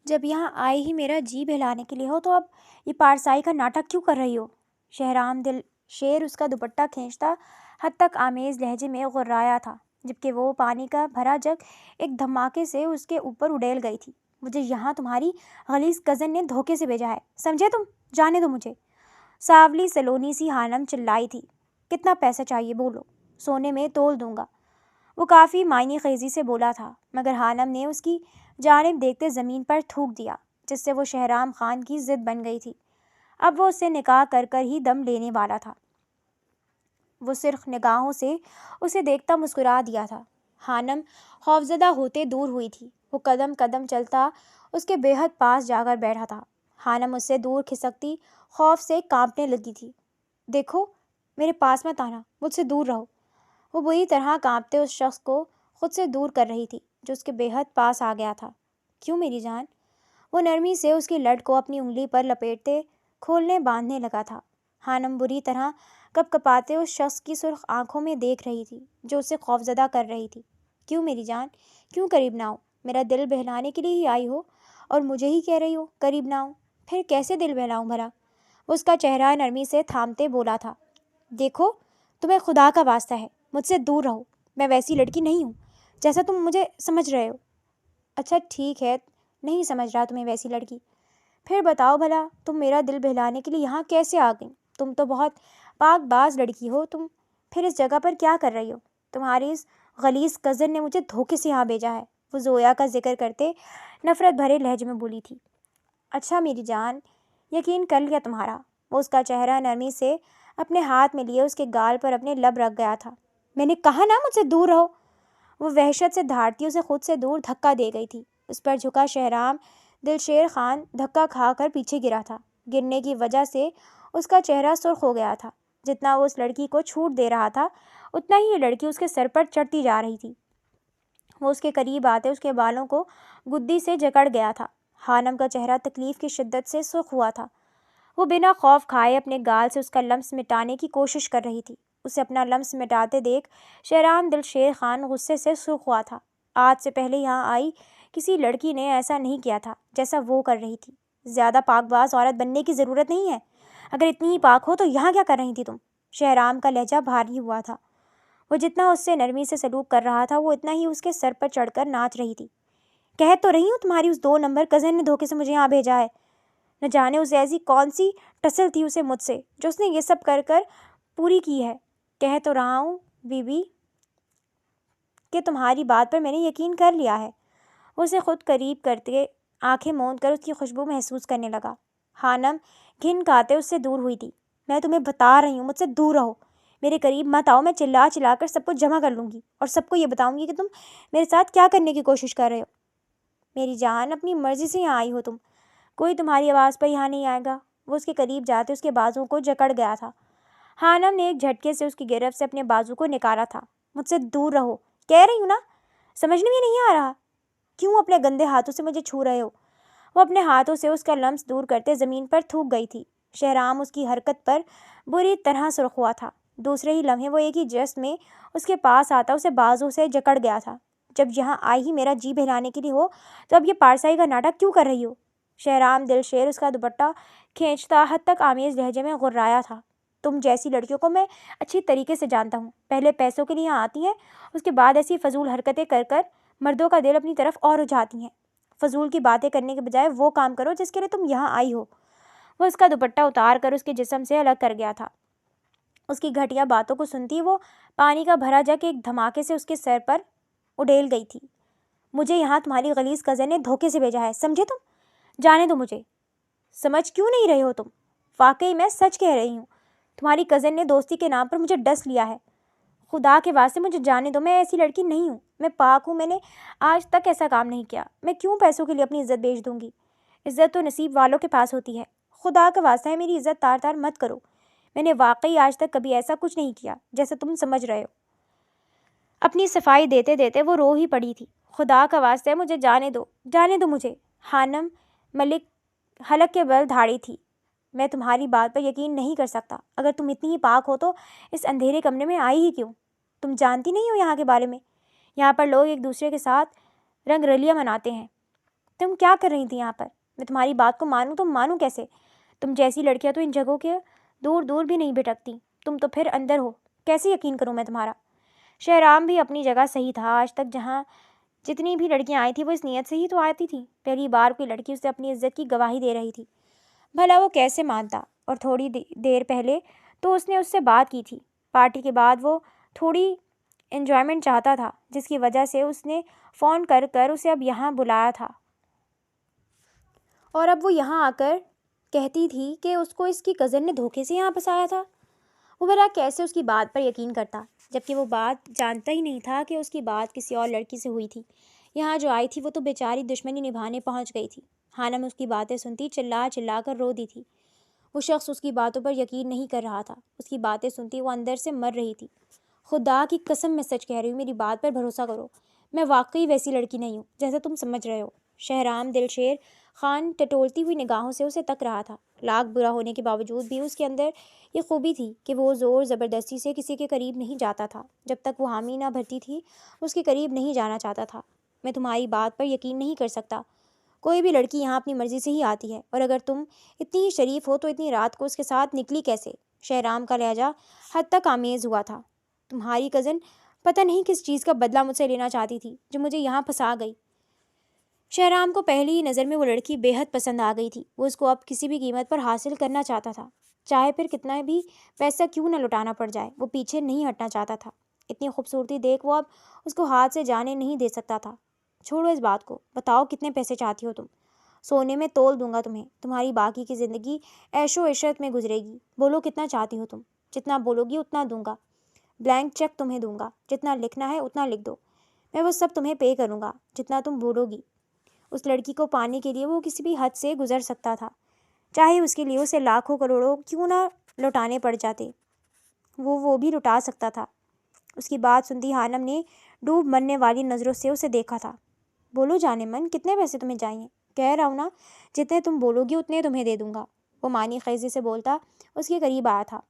جب یہاں آئے ہی میرا جی بہلانے کے لیے ہو تو اب یہ پارسائی کا ناٹک کیوں کر رہی ہو؟ شہرام دل شیر اس کا دوپٹہ کھینچتا حد تک آمیز لہجے میں غرایا تھا، جبکہ وہ پانی کا بھرا جگ ایک دھماکے سے اس کے اوپر اڈیل گئی تھی۔ مجھے یہاں تمہاری غلیظ کزن نے دھوکے سے بھیجا ہے، سمجھے تم؟ جانے دو مجھے۔ ساولی سلونی سی ہانم چلائی تھی۔ کتنا پیسہ چاہیے بولو، سونے میں تول دوں گا۔ وہ کافی معنی خیزی سے بولا تھا، مگر ہانم نے اس کی جانب دیکھتے زمین پر تھوک دیا، جس سے وہ شہرام خان کی ضد بن گئی تھی۔ اب وہ اس سے نکاح کر کر ہی دم لینے والا تھا۔ وہ صرف نگاہوں سے اسے دیکھتا مسکرا دیا تھا۔ ہانم خوفزدہ ہوتے دور ہوئی تھی۔ وہ قدم قدم چلتا اس کے بے حد پاس جا کر بیٹھا تھا۔ ہانم اس سے دور کھسکتی خوف سے کانپنے لگی تھی۔ دیکھو، میرے پاس مت آنا، مجھ سے دور رہو۔ وہ بری طرح کانپتے اس شخص کو خود سے دور کر رہی تھی جو اس کے بے حد پاس آ گیا تھا۔ کیوں میری جان؟ وہ نرمی سے اس کی لٹ کو اپنی انگلی پر لپیٹتے کھولنے باندھنے لگا تھا۔ ہانم بری طرح کپ کپاتے اس شخص کی سرخ آنکھوں میں دیکھ رہی تھی جو اسے خوفزدہ کر رہی تھی۔ کیوں میری جان؟ کیوں قریب نہ ہو؟ میرا دل بہلانے کے لیے ہی آئی ہو اور مجھے ہی کہہ رہی ہو قریب نہ ہو؟ پھر کیسے دل بہلاؤں بھلا؟ وہ اس کا چہرہ نرمی سے تھامتے بولا تھا۔ دیکھو، تمہیں خدا کا واسطہ ہے، مجھ سے دور رہو۔ میں ویسی لڑکی نہیں ہوں جیسا تم مجھے سمجھ رہے ہو۔ اچھا ٹھیک ہے، نہیں سمجھ رہا تمہیں ویسی لڑکی۔ پھر بتاؤ بھلا، تم میرا دل بہلانے کے لیے یہاں کیسے آ گئی؟ تم تو بہت پاک باز لڑکی ہو۔ تم پھر اس جگہ پر کیا کر رہی ہو؟ تمہاری اس غلیظ کزن نے مجھے دھوکے سے یہاں بھیجا ہے، وہ زویا کا ذکر کرتے نفرت بھرے لہجے میں بولی تھی۔ اچھا میری جان، یقین کر لیا تمہارا۔ وہ اس کا چہرہ نرمی سے اپنے ہاتھ میں لیے اس کے گال پر اپنے لب رکھ گیا تھا۔ میں نے کہا نا مجھ سے دور رہو۔ وہ وحشت سے دھاڑتی اسے خود سے دور دھکا دے گئی تھی۔ اس پر جھکا شہرام دلشیر خان دھکا کھا کر پیچھے گرا تھا۔ گرنے کی وجہ سے اس کا چہرہ سرخ ہو گیا تھا۔ جتنا وہ اس لڑکی کو چھوٹ دے رہا تھا، اتنا ہی یہ لڑکی اس کے سر پر چڑھتی جا رہی تھی۔ وہ اس کے قریب آتے اس کے بالوں کو گدی سے جکڑ گیا تھا۔ ہانم کا چہرہ تکلیف کی شدت سے سرخ ہوا تھا۔ وہ بنا خوف کھائے اپنے گال سے اس کا لمس مٹانے کی کوشش کر رہی تھی۔ اسے اپنا لمس مٹاتے دیکھ شہرام دلشیر خان غصے سے سرخ ہوا تھا۔ آج سے پہلے یہاں آئی کسی لڑکی نے ایسا نہیں کیا تھا جیسا وہ کر رہی تھی۔ زیادہ پاک باز عورت بننے کی ضرورت نہیں ہے۔ اگر اتنی ہی پاک ہو تو یہاں کیا کر رہی تھی تم؟ شہرام کا لہجہ بھاری ہوا تھا۔ وہ جتنا اس سے نرمی سے سلوک کر رہا تھا، وہ اتنا ہی اس کے سر پر چڑھ کر ناچ رہی تھی۔ کہہ تو رہی ہوں تمہاری اس 2 نمبر کزن نے دھوکے سے مجھے یہاں بھیجا ہے۔ نہ جانے اسے ایسی کون سی ٹسل تھی اسے مجھ سے جو اس نے یہ سب کر کر پوری کی ہے۔ کہہ تو رہا ہوں بی بی کہ تمہاری بات پر میں نے یقین کر لیا ہے۔ وہ اسے خود قریب کرتے آنکھیں موند کر اس کی خوشبو محسوس کرنے لگا۔ ہانم گھن کھاتے اس سے دور ہوئی تھی۔ میں تمہیں بتا رہی ہوں، مجھ سے دور رہو، میرے قریب مت آؤ۔ میں چلا چلا کر سب کو جمع کر لوں گی اور سب کو یہ بتاؤں گی کہ تم میرے ساتھ کیا کرنے کی کوشش کر رہے ہو۔ میری جان، اپنی مرضی سے یہاں آئی ہو تم، کوئی تمہاری آواز پر یہاں نہیں آئے گا۔ وہ اس کے قریب جاتے اس کے بازو کو جکڑ گیا تھا۔ ہانم نے ایک جھٹکے سے اس کی گرفت سے اپنے بازو کو نکالا تھا۔ مجھ سے دور رہو کہہ رہی ہوں نا، سمجھنے میں نہیں آ رہا؟ کیوں اپنے گندے ہاتھوں سے مجھے چھو رہے ہو؟ وہ اپنے ہاتھوں سے اس کا لمس دور کرتے زمین پر تھوک گئی تھی۔ شہرام اس کی حرکت پر بری طرح سرخ ہوا تھا۔ دوسرے ہی لمحے وہ ایک ہی جست میں اس کے پاس آتا اسے بازو سے جکڑ گیا تھا۔ جب یہاں آئی ہی میرا جی بہلانے کے لیے ہو تو اب یہ پارسائی کا ناٹک کیوں کر رہی ہو؟ شہرام دلشیر اس کا دوپٹہ کھینچتا حد تک آمیز لہجے میں غرایا تھا۔ تم جیسی لڑکیوں کو میں اچھی طریقے سے جانتا ہوں، پہلے پیسوں کے لیے یہاں آتی ہیں، اس کے بعد ایسی فضول حرکتیں کر کر مردوں کا دل اپنی طرف اور اٹھاتی ہیں۔ فضول کی باتیں کرنے کے بجائے وہ کام کرو جس کے لیے تم یہاں آئی ہو۔ وہ اس کا دوپٹہ اتار کر اس کے جسم سے الگ کر گیا تھا۔ اس کی گھٹیا باتوں کو سنتی وہ پانی کا بھرا جگ ایک دھماکے سے اس کے سر پر اڈیل گئی تھی۔ مجھے یہاں تمہاری غلیظ کزن نے دھوکے سے بھیجا ہے، سمجھے تم؟ جانے دو مجھے۔ سمجھ کیوں نہیں رہے ہو تم؟ واقعی میں سچ کہہ رہی ہوں، تمہاری کزن نے دوستی کے نام پر مجھے ڈس لیا ہے۔ خدا کے واسطے مجھے جانے دو، میں ایسی لڑکی نہیں ہوں، میں پاک ہوں، میں نے آج تک ایسا کام نہیں کیا۔ میں کیوں پیسوں کے لیے اپنی عزت بیچ دوں گی؟ عزت تو نصیب والوں کے پاس ہوتی ہے۔ خدا کا واسطہ ہے میری عزت تار تار مت کرو۔ میں نے واقعی آج تک کبھی ایسا کچھ نہیں کیا جیسا تم سمجھ رہے ہو۔ اپنی صفائی دیتے دیتے وہ رو ہی پڑی تھی۔ خدا کا واسطہ ہے مجھے جانے دو، جانے دو مجھے۔ ہانم ملک حلق کے بل دھاڑی تھی۔ میں تمہاری بات پر یقین نہیں کر سکتا۔ اگر تم اتنی ہی پاک ہو تو اس اندھیرے کمرے میں آئی ہی کیوں؟ تم جانتی نہیں ہو یہاں کے بارے میں؟ یہاں پر لوگ ایک دوسرے کے ساتھ رنگ رلیاں مناتے ہیں۔ تم کیا کر رہی تھی یہاں پر؟ میں تمہاری بات کو مانوں تو مانوں کیسے؟ تم جیسی لڑکیاں تو ان جگہوں کے دور دور بھی نہیں بھٹکتی، تم تو پھر اندر ہو، کیسے یقین کروں میں تمہارا؟ شہرام بھی اپنی جگہ صحیح تھا، آج تک جہاں جتنی بھی لڑکیاں آئی تھیں وہ اس نیت سے ہی تو آتی تھیں، پہلی بار کوئی لڑکی اسے اپنی عزت کی گواہی دے رہی تھی، بھلا وہ کیسے مانتا؟ اور تھوڑی دیر پہلے تو اس نے اس سے بات کی تھی، پارٹی کے بعد وہ تھوڑی انجوائمنٹ چاہتا تھا، جس کی وجہ سے اس نے فون کر کر اسے اب یہاں بلایا تھا، اور اب وہ یہاں آ کر کہتی تھی کہ اس کو اس کی کزن نے دھوکے سے یہاں پھنسایا تھا۔ وہ بھلا کیسے اس کی بات پر یقین کرتا، جبکہ وہ بات جانتا ہی نہیں تھا کہ اس کی بات کسی اور لڑکی سے ہوئی تھی۔ یہاں جو آئی تھی وہ تو بیچاری دشمنی نبھانے پہنچ گئی تھی۔ حانم اس کی باتیں سنتی چلا چلا کر رو دی تھی۔ وہ شخص اس کی باتوں پر یقین نہیں کر رہا تھا، اس کی باتیں سنتی وہ اندر سے مر رہی تھی۔ خدا کی قسم میں سچ کہہ رہی ہوں، میری بات پر بھروسہ کرو، میں واقعی ویسی لڑکی نہیں ہوں جیسا تم سمجھ رہے ہو۔ شہرام دلشیر خان ٹٹولتی ہوئی نگاہوں سے اسے تک رہا تھا۔ لاکھ برا ہونے کے باوجود بھی اس کے اندر یہ خوبی تھی کہ وہ زور زبردستی سے کسی کے قریب نہیں جاتا تھا، جب تک وہ حامی نہ بھرتی تھی اس کے قریب نہیں جانا چاہتا تھا۔ میں تمہاری بات پر یقین نہیں کر سکتا، کوئی بھی لڑکی یہاں اپنی مرضی سے ہی آتی ہے، اور اگر تم اتنی ہی شریف ہو تو اتنی رات کو اس کے ساتھ نکلی کیسے؟ شہرام کا لہجہ حد تک آمیز ہوا تھا۔ تمہاری کزن پتہ نہیں کس چیز کا بدلہ مجھ سے لینا چاہتی تھی جو مجھے یہاں پھنسا گئی۔ شہرام کو پہلی ہی نظر میں وہ لڑکی بے حد پسند آ گئی تھی، وہ اس کو اب کسی بھی قیمت پر حاصل کرنا چاہتا تھا، چاہے پھر کتنا بھی پیسہ کیوں نہ لٹانا پڑ جائے، وہ پیچھے نہیں ہٹنا چاہتا تھا۔ اتنی خوبصورتی دیکھ وہ اب اس کو ہاتھ سے جانے نہیں دے سکتا تھا۔ چھوڑو اس بات کو، بتاؤ کتنے پیسے چاہتی ہو تم؟ سونے میں تول دوں گا تمہیں، تمہاری باقی کی زندگی عیش و عشرت میں گزرے گی۔ بولو کتنا چاہتی ہو تم؟ جتنا بولو گی اتنا دوں گا، بلینک چیک تمہیں دوں گا، جتنا لکھنا ہے اتنا لکھ دو، میں وہ سب تمہیں پے کروں گا جتنا تم بولو گی۔ اس لڑکی کو پانے کے لیے وہ کسی بھی حد سے گزر سکتا تھا، چاہے اس کے لیے اسے لاکھوں کروڑوں کیوں نہ لوٹانے پڑ جاتے، وہ بھی لٹا سکتا تھا۔ اس کی بات سنتی حانم نے ڈوب مرنے والی نظروں سے اسے دیکھا تھا۔ بولو جانے من، کتنے پیسے تمہیں چاہیے؟ کہہ رہا ہوں نا، جتنے تم بولو گی اتنے تمہیں دے دوں گا، وہ معنی خیزی سے بولتا اس کے قریب آیا تھا،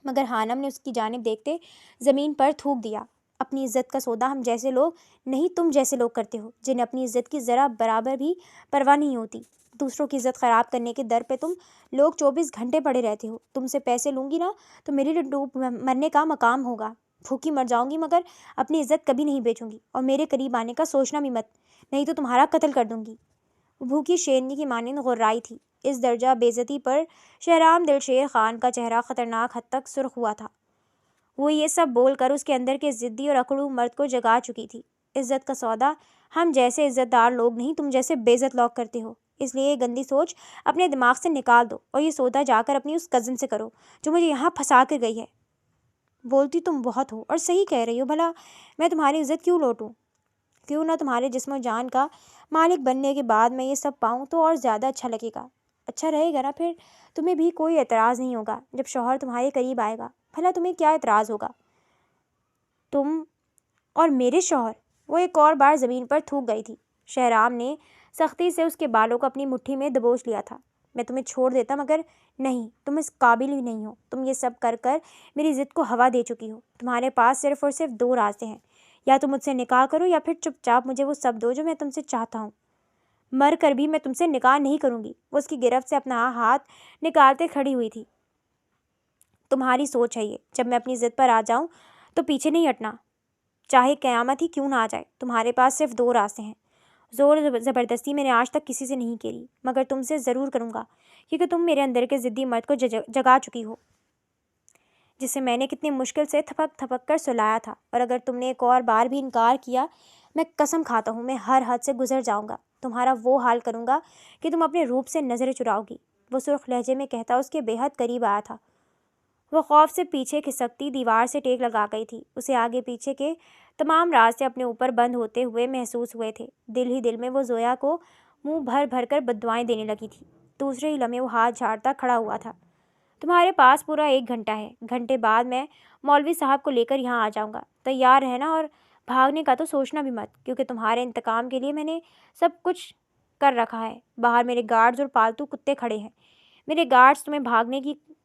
مگر حانم نے اس کی جانب دیکھتے زمین پر تھوک دیا۔ اپنی عزت کا سودا ہم جیسے لوگ نہیں، تم جیسے لوگ کرتے ہو، جنہیں اپنی عزت کی ذرا برابر بھی پرواہ نہیں ہوتی۔ دوسروں کی عزت خراب کرنے کے در پہ تم لوگ 24 گھنٹے پڑے رہتے ہو۔ تم سے پیسے لوں گی نا تو میرے لیے ڈوب مرنے کا مقام ہوگا، بھوکی مر جاؤں گی مگر اپنی عزت کبھی نہیں بیچوں گی، اور میرے قریب آنے کا سوچنا بھی مت، نہیں تو تمہارا قتل کر دوں گی۔ وہ بھوکی شیرنی کی مانند غرائی تھی۔ اس درجہ بے عزتی پر شہرام دلشیر خان کا چہرہ خطرناک حد تک سرخ ہوا تھا۔ وہ یہ سب بول کر اس کے اندر کے ضدی اور اکڑو مرد کو جگا چکی تھی۔ عزت کا سودا ہم جیسے عزت دار لوگ نہیں، تم جیسے بے عزت لوگ کرتے ہو، اس لیے یہ گندی سوچ اپنے دماغ سے نکال دو، اور یہ سودا جا کر اپنی اس کزن سے کرو جو مجھے یہاں پھنسا کر گئی ہے۔ بولتی تم بہت ہو، اور صحیح کہہ رہی ہو، بھلا میں تمہاری عزت کیوں لوٹوں؟ کیوں نہ تمہارے جسم و جان کا مالک بننے کے بعد میں یہ سب پاؤں تو اور زیادہ اچھا لگے گا۔ اچھا رہے گا نا، پھر تمہیں بھی کوئی اعتراض نہیں ہوگا جب شوہر تمہارے قریب آئے گا۔ بھلا تمہیں کیا اعتراض ہوگا؟ تم اور میرے شوہر؟ وہ ایک اور بار زمین پر تھوک گئی تھی۔ شہرام نے سختی سے اس کے بالوں کو اپنی مٹھی میں دبوچ لیا تھا۔ میں تمہیں چھوڑ دیتا مگر نہیں، تم اس قابل ہی نہیں ہو، تم یہ سب کر کر میری ضد کو ہوا دے چکی ہو۔ تمہارے پاس صرف اور صرف 2 راستے ہیں، یا تم مجھ سے نکاح کرو یا پھر چپ چاپ مجھے وہ سب دو جو میں تم سے چاہتا ہوں۔ مر کر بھی میں تم سے نکاح نہیں کروں گی۔ وہ اس کی گرفت سے اپنا ہاتھ نکالتے کھڑی ہوئی تھی۔ تمہاری سوچ ہے یہ، جب میں اپنی ضد پر آ جاؤں تو پیچھے نہیں ہٹنا، چاہے قیامت ہی کیوں نہ آ جائے۔ تمہارے پاس صرف 2 راستے ہیں۔ زور زبردستی میں نے آج تک کسی سے نہیں کری، مگر تم سے ضرور کروں گا، کیونکہ تم میرے اندر کے ضدی مرد کو جگا چکی ہو، جسے میں نے کتنی مشکل سے تھپک تھپک کر سلایا تھا، اور اگر تم نے ایک اور بار بھی انکار کیا، میں قسم کھاتا ہوں میں ہر حد سے گزر جاؤں گا، تمہارا وہ حال کروں گا کہ تم اپنے روپ سے نظریں چراؤ گی۔ وہ سرخ لہجے میں کہتا اس کے بے حد قریب آیا تھا۔ وہ خوف سے پیچھے کھسکتی دیوار سے ٹیک لگا گئی تھی۔ اسے آگے پیچھے کے تمام راستے اپنے اوپر بند ہوتے ہوئے محسوس ہوئے تھے۔ دل ہی دل میں وہ زویا کو منہ بھر بھر کر بددعائیں دینے لگی تھی۔ دوسرے ہی لمحے وہ ہاتھ جھاڑتا کھڑا ہوا تھا۔ تمہارے پاس پورا 1 گھنٹہ ہے، گھنٹے بعد میں مولوی صاحب کو لے کر یہاں آ جاؤں گا، تیار رہنا، اور بھاگنے کا تو سوچنا بھی مت، کیونکہ تمہارے انتقام کے لیے میں نے سب کچھ کر رکھا ہے۔ باہر میرے گارڈز اور پالتو کتے کھڑے ہیں۔ میرے گارڈز تمہیں بھاگنے کی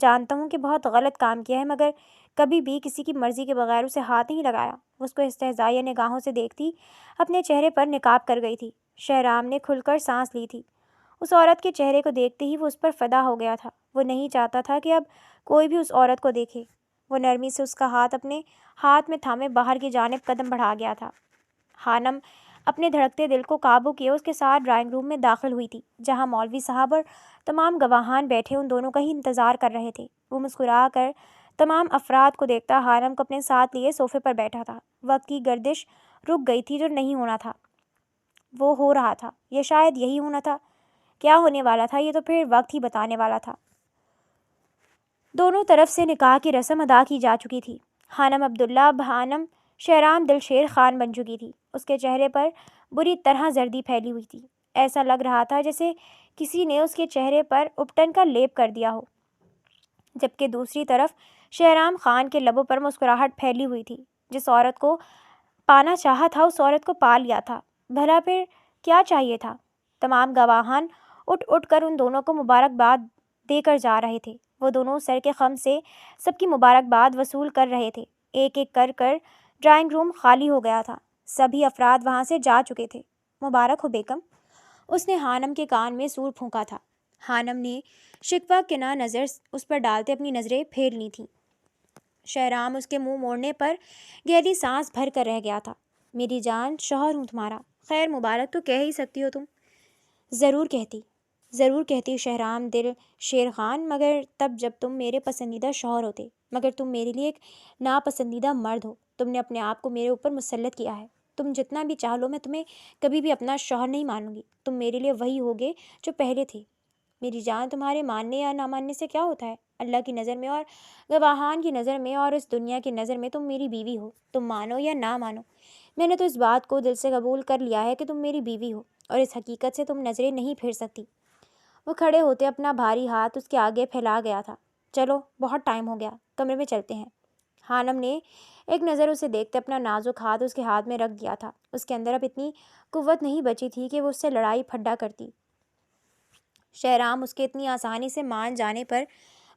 جانتا ہوں کہ بہت غلط کام کیا ہے، مگر کبھی بھی کسی کی مرضی کے بغیر اسے ہاتھ نہیں لگایا۔ وہ اس کو استہزائیہ نگاہوں سے دیکھتی اپنے چہرے پر نقاب کر گئی تھی۔ شہرام نے کھل کر سانس لی تھی۔ اس عورت کے چہرے کو دیکھتے ہی وہ اس پر فدا ہو گیا تھا۔ وہ نہیں چاہتا تھا کہ اب کوئی بھی اس عورت کو دیکھے۔ وہ نرمی سے اس کا ہاتھ اپنے ہاتھ میں تھامے باہر کی جانب قدم بڑھا گیا تھا۔ خانم اپنے دھڑکتے دل کو قابو کیے اس کے ساتھ ڈرائنگ روم میں داخل ہوئی تھی، جہاں مولوی صاحب اور تمام گواہان بیٹھے ان دونوں کا ہی انتظار کر رہے تھے۔ وہ مسکرا کر تمام افراد کو دیکھتا خانم کو اپنے ساتھ لیے صوفے پر بیٹھا تھا۔ وقت کی گردش رک گئی تھی۔ جو نہیں ہونا تھا وہ ہو رہا تھا، یا شاید یہی ہونا تھا۔ کیا ہونے والا تھا یہ تو پھر وقت ہی بتانے والا تھا۔ دونوں طرف سے نکاح کی رسم ادا کی جا چکی تھی۔ خانم عبداللہ اب خانم شہرام دلشیر خان بن چکی تھی۔ اس کے چہرے پر بری طرح زردی پھیلی ہوئی تھی۔ ایسا لگ رہا تھا جیسے کسی نے اس کے چہرے پر اپٹن کا لیپ کر دیا ہو، جبکہ دوسری طرف شہرام خان کے لبوں پر مسکراہٹ پھیلی ہوئی تھی۔ جس عورت کو پانا چاہا تھا اس عورت کو پا لیا تھا۔ بھلا پھر کیا چاہیے تھا؟ تمام گواہان اٹھ اٹھ کر ان دونوں کو مبارکباد دے کر جا رہے تھے۔ وہ دونوں سر کے خم سے سب کی مبارکباد وصول کر رہے تھے۔ ایک ایک کر کر ڈرائنگ روم خالی ہو گیا تھا۔ سبھی افراد وہاں سے جا چکے تھے۔ مبارک ہو بیگم، اس نے خانم کے کان میں سور پھونکا تھا۔ خانم نے شکوہ کناں نظر اس پر ڈالتے اپنی نظریں پھیر لی تھیں۔ شہرام اس کے منہ موڑنے پر گہری سانس بھر کر رہ گیا تھا۔ میری جان، شوہر ہوں تمہارا۔ خیر مبارک تو کہہ ہی سکتی ہو تم۔ ضرور کہتی شہرام دل شیر خان، مگر تب جب تم میرے پسندیدہ شوہر ہوتے۔ مگر تم میرے لیے ایک ناپسندیدہ مرد ہو۔ تم نے اپنے آپ کو میرے اوپر مسلط کیا ہے۔ تم جتنا بھی چاہ لو، میں تمہیں کبھی بھی اپنا شوہر نہیں مانوں گی۔ تم میرے لیے وہی ہوگے جو پہلے تھے۔ میری جان، تمہارے ماننے یا نہ ماننے سے کیا ہوتا ہے؟ اللہ کی نظر میں اور گواہان کی نظر میں اور اس دنیا کی نظر میں تم میری بیوی ہو۔ تم مانو یا نہ مانو، میں نے تو اس بات کو دل سے قبول کر لیا ہے کہ تم میری بیوی ہو، اور اس حقیقت سے تم نظریں نہیں پھیر سکتی۔ وہ کھڑے ہوتے اپنا بھاری ہاتھ اس کے آگے پھیلا گیا تھا۔ چلو، بہت ٹائم ہو گیا، کمرے میں چلتے ہیں۔ خانم نے ایک نظر اسے دیکھتے اپنا نازک ہاتھ اس کے ہاتھ میں رکھ دیا تھا۔ اس کے اندر اب اتنی قوت نہیں بچی تھی کہ وہ اس سے لڑائی پھڈا کرتی۔ شہرام اس کے اتنی آسانی سے مان جانے پر